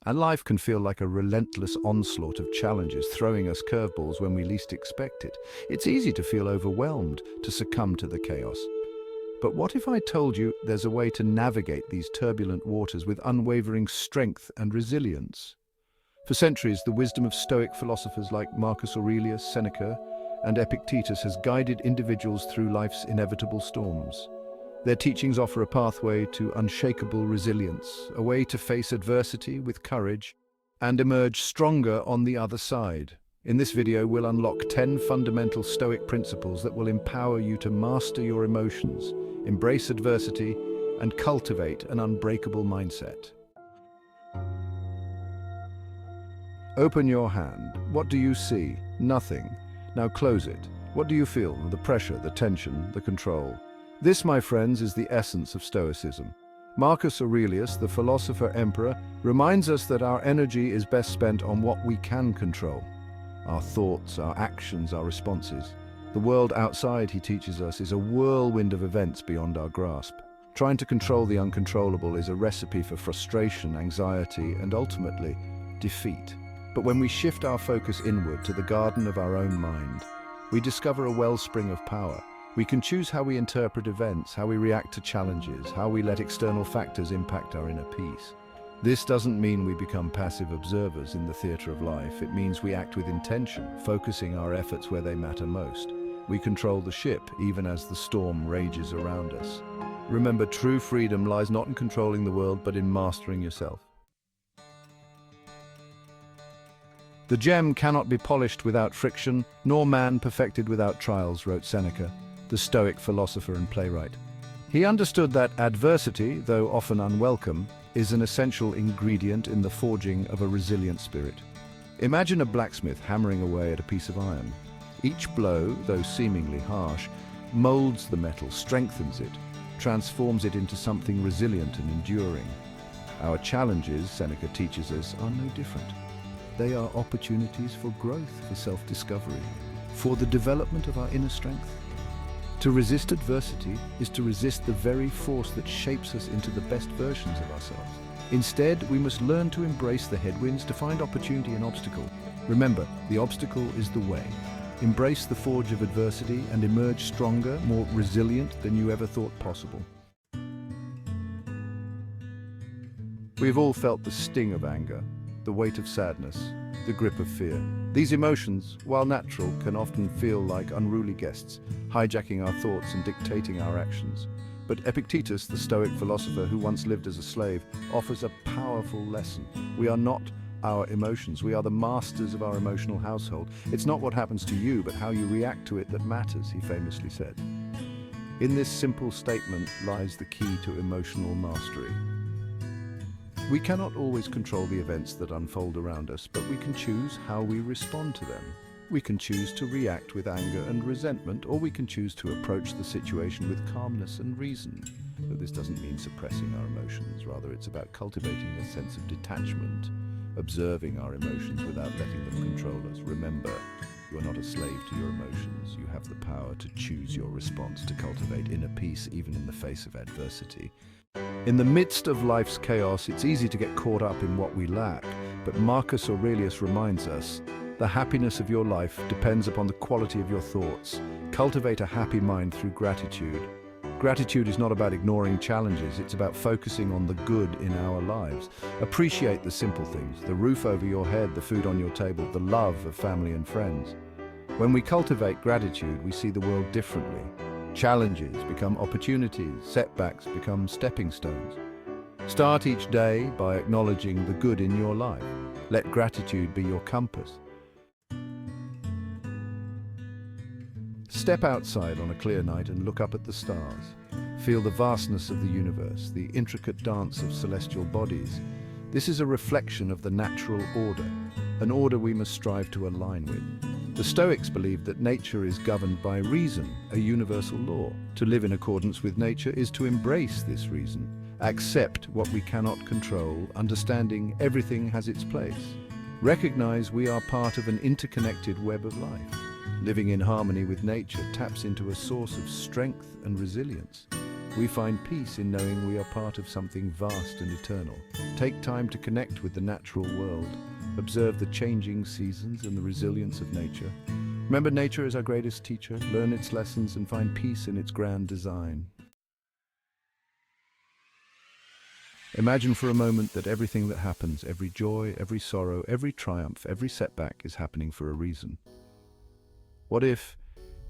And life can feel like a relentless onslaught of challenges throwing us curveballs when we least expect it. It's easy to feel overwhelmed, to succumb to the chaos. But what if I told you there's a way to navigate these turbulent waters with unwavering strength and resilience? For centuries, the wisdom of Stoic philosophers like Marcus Aurelius, Seneca, and Epictetus has guided individuals through life's inevitable storms. Their teachings offer a pathway to unshakable resilience, a way to face adversity with courage and emerge stronger on the other side. In this video, we'll unlock 10 fundamental Stoic principles that will empower you to master your emotions, embrace adversity, and cultivate an unbreakable mindset. Open your hand. What do you see? Nothing. Now close it. What do you feel? The pressure, the tension, the control. This, my friends, is the essence of Stoicism. Marcus Aurelius, the philosopher-emperor, reminds us that our energy is best spent on what we can control. Our thoughts, our actions, our responses. The world outside, he teaches us, is a whirlwind of events beyond our grasp. Trying to control the uncontrollable is a recipe for frustration, anxiety, and ultimately, defeat. But when we shift our focus inward to the garden of our own mind, we discover a wellspring of power. We can choose how we interpret events, how we react to challenges, how we let external factors impact our inner peace. This doesn't mean we become passive observers in the theater of life. It means we act with intention, focusing our efforts where they matter most. We control the ship, even as the storm rages around us. Remember, true freedom lies not in controlling the world, but in mastering yourself. The gem cannot be polished without friction, nor man perfected without trials, wrote Seneca, the Stoic philosopher and playwright. He understood that adversity, though often unwelcome, is an essential ingredient in the forging of a resilient spirit. Imagine a blacksmith hammering away at a piece of iron. Each blow, though seemingly harsh, molds the metal, strengthens it, transforms it into something resilient and enduring. Our challenges, Seneca teaches us, are no different. They are opportunities for growth, for self-discovery, for the development of our inner strength. To resist adversity is to resist the very force that shapes us into the best versions of ourselves. Instead, we must learn to embrace the headwinds, to find opportunity in obstacle. Remember, the obstacle is the way. Embrace the forge of adversity and emerge stronger, more resilient than you ever thought possible. We've all felt the sting of anger, the weight of sadness, the grip of fear. These emotions, while natural, can often feel like unruly guests, hijacking our thoughts and dictating our actions. But Epictetus, the Stoic philosopher who once lived as a slave, offers a powerful lesson. We are not our emotions. We are the masters of our emotional household. It's not what happens to you, but how you react to it that matters, he famously said. In this simple statement lies the key to emotional mastery. We cannot always control the events that unfold around us, but we can choose how we respond to them. We can choose to react with anger and resentment, or we can choose to approach the situation with calmness and reason. But this doesn't mean suppressing our emotions. Rather, it's about cultivating a sense of detachment, observing our emotions without letting them control us. Remember, you are not a slave to your emotions. You have the power to choose your response, to cultivate inner peace even in the face of adversity. In the midst of life's chaos, it's easy to get caught up in what we lack, but Marcus Aurelius reminds us, the happiness of your life depends upon the quality of your thoughts. Cultivate a happy mind through gratitude. Gratitude is not about ignoring challenges, it's about focusing on the good in our lives. Appreciate the simple things, the roof over your head, the food on your table, the love of family and friends. When we cultivate gratitude, we see the world differently. Challenges become opportunities, setbacks become stepping stones. Start each day by acknowledging the good in your life. Let gratitude be your compass. Step outside on a clear night and look up at the stars. Feel the vastness of the universe, the intricate dance of celestial bodies. This is a reflection of the natural order, an order we must strive to align with. The Stoics believed that nature is governed by reason, a universal law. To live in accordance with nature is to embrace this reason, accept what we cannot control, understanding everything has its place. Recognize we are part of an interconnected web of life. Living in harmony with nature taps into a source of strength and resilience. We find peace in knowing we are part of something vast and eternal. Take time to connect with the natural world. Observe the changing seasons and the resilience of nature. Remember, nature is our greatest teacher. Learn its lessons and find peace in its grand design. Imagine for a moment that everything that happens, every joy, every sorrow, every triumph, every setback is happening for a reason. What if,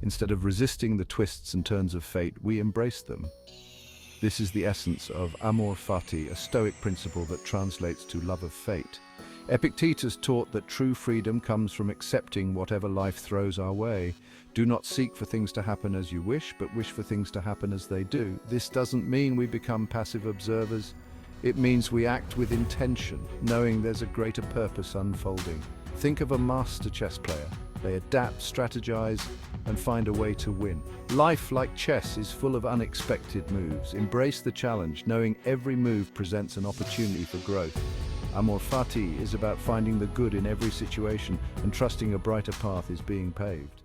instead of resisting the twists and turns of fate, we embrace them? This is the essence of amor fati, a Stoic principle that translates to love of fate. Epictetus taught that true freedom comes from accepting whatever life throws our way. Do not seek for things to happen as you wish, but wish for things to happen as they do. This doesn't mean we become passive observers. It means we act with intention, knowing there's a greater purpose unfolding. Think of a master chess player. They adapt, strategize, and find a way to win. Life, like chess, is full of unexpected moves. Embrace the challenge, knowing every move presents an opportunity for growth. Amor fati is about finding the good in every situation and trusting a brighter path is being paved.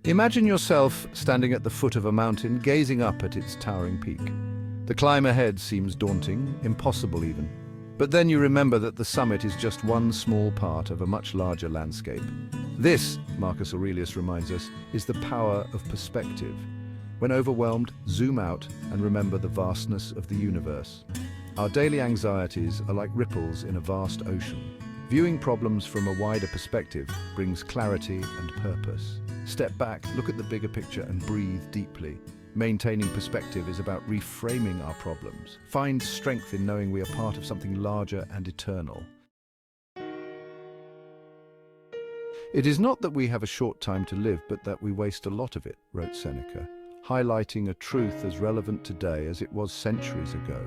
Imagine yourself standing at the foot of a mountain, gazing up at its towering peak. The climb ahead seems daunting, impossible even. But then you remember that the summit is just one small part of a much larger landscape. This, Marcus Aurelius reminds us, is the power of perspective. When overwhelmed, zoom out and remember the vastness of the universe. Our daily anxieties are like ripples in a vast ocean. Viewing problems from a wider perspective brings clarity and purpose. Step back, look at the bigger picture and breathe deeply. Maintaining perspective is about reframing our problems. Find strength in knowing we are part of something larger and eternal. It is not that we have a short time to live, but that we waste a lot of it, wrote Seneca, highlighting a truth as relevant today as it was centuries ago.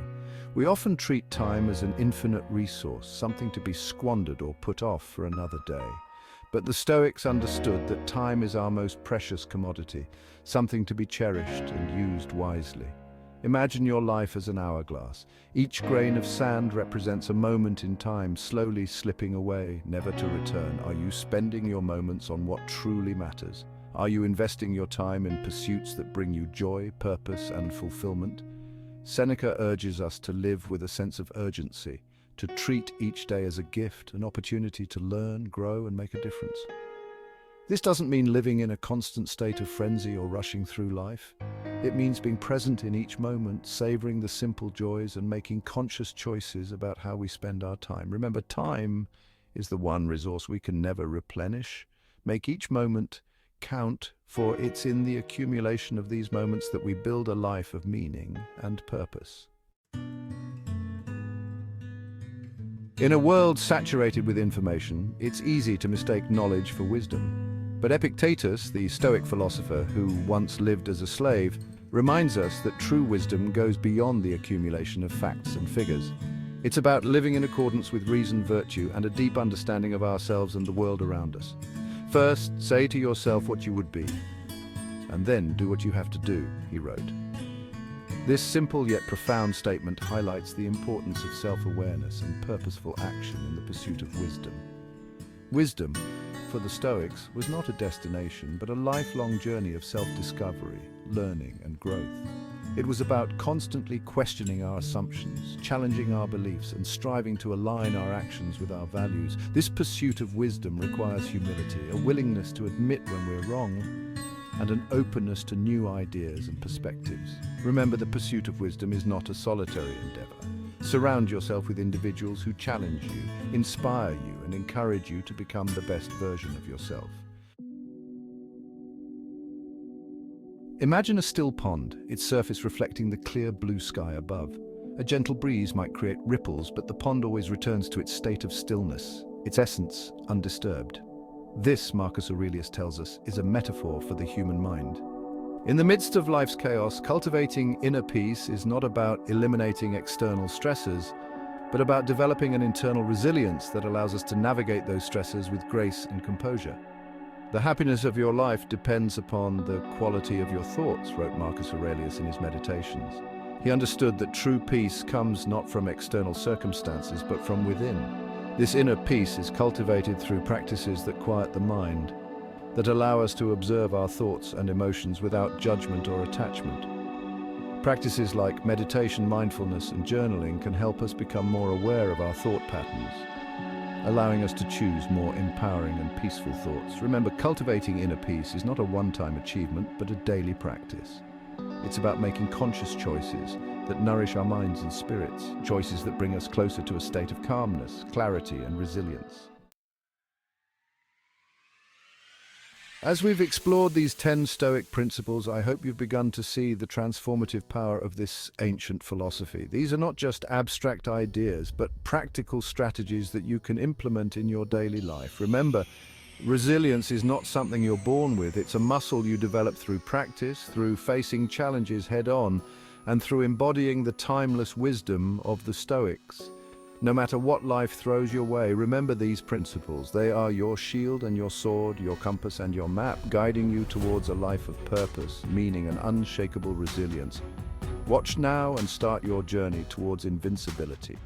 We often treat time as an infinite resource, something to be squandered or put off for another day. But the Stoics understood that time is our most precious commodity, something to be cherished and used wisely. Imagine your life as an hourglass. Each grain of sand represents a moment in time, slowly slipping away, never to return. Are you spending your moments on what truly matters? Are you investing your time in pursuits that bring you joy, purpose, and fulfillment? Seneca urges us to live with a sense of urgency, to treat each day as a gift, an opportunity to learn, grow, and make a difference. This doesn't mean living in a constant state of frenzy or rushing through life. It means being present in each moment, savoring the simple joys, and making conscious choices about how we spend our time. Remember, time is the one resource we can never replenish. Make each moment count, for it's in the accumulation of these moments that we build a life of meaning and purpose. In a world saturated with information, it's easy to mistake knowledge for wisdom. But Epictetus, the Stoic philosopher who once lived as a slave, reminds us that true wisdom goes beyond the accumulation of facts and figures. It's about living in accordance with reason, virtue, and a deep understanding of ourselves and the world around us. First, say to yourself what you would be, and then do what you have to do, he wrote. This simple yet profound statement highlights the importance of self-awareness and purposeful action in the pursuit of wisdom. Wisdom, for the Stoics, was not a destination, but a lifelong journey of self-discovery, learning, and growth. It was about constantly questioning our assumptions, challenging our beliefs, and striving to align our actions with our values. This pursuit of wisdom requires humility, a willingness to admit when we're wrong, and an openness to new ideas and perspectives. Remember, the pursuit of wisdom is not a solitary endeavor. Surround yourself with individuals who challenge you, inspire you, and encourage you to become the best version of yourself. Imagine a still pond, its surface reflecting the clear blue sky above. A gentle breeze might create ripples, but the pond always returns to its state of stillness, its essence undisturbed. This, Marcus Aurelius tells us, is a metaphor for the human mind. In the midst of life's chaos, cultivating inner peace is not about eliminating external stressors, but about developing an internal resilience that allows us to navigate those stressors with grace and composure. The happiness of your life depends upon the quality of your thoughts, wrote Marcus Aurelius in his Meditations. He understood that true peace comes not from external circumstances, but from within. This inner peace is cultivated through practices that quiet the mind. that allow us to observe our thoughts and emotions without judgment or attachment. Practices like meditation, mindfulness, and journaling can help us become more aware of our thought patterns, allowing us to choose more empowering and peaceful thoughts. Remember, cultivating inner peace is not a one-time achievement, but a daily practice. It's about making conscious choices that nourish our minds and spirits, choices that bring us closer to a state of calmness, clarity, and resilience. As we've explored these 10 Stoic principles, I hope you've begun to see the transformative power of this ancient philosophy. These are not just abstract ideas, but practical strategies that you can implement in your daily life. Remember, resilience is not something you're born with. It's a muscle you develop through practice, through facing challenges head-on, and through embodying the timeless wisdom of the Stoics. No matter what life throws your way, remember these principles. They are your shield and your sword, your compass and your map, guiding you towards a life of purpose, meaning, and unshakable resilience. Watch now and start your journey towards invincibility.